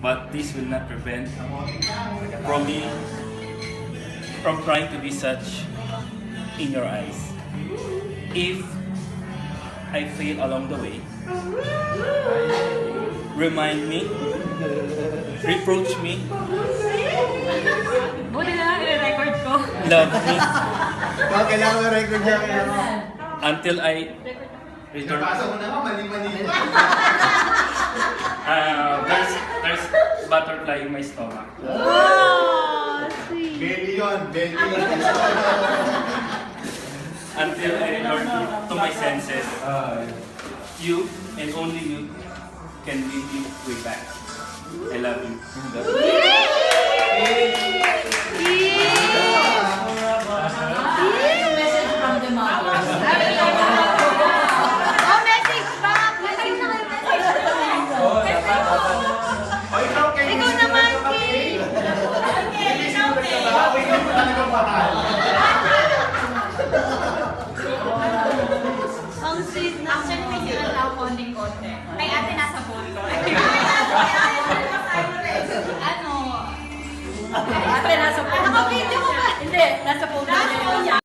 But this will not prevent from me from trying to be such in your eyes. If I fail along the way, remind me, reproach me, Buti na lang i-record ko. love me, Kailangan record niya kaya. until I return. Napasa mo naman, mali-mali. There's butterfly in my stomach. Oh, sweet. Belly yun, belly. Until I return to my senses, you and only you can lead me way back. I love you. Message from the mother. Oh, message back! Message na kayo. Ikaw naman, Kay. Bawi ka pa talagang mahal. Ang sweet na. Actually, may sinataw konting konti. Kay ate nasa phone ko. Ano? Ate, nasa phone. Naka-video ko ba? Hindi, nasa phone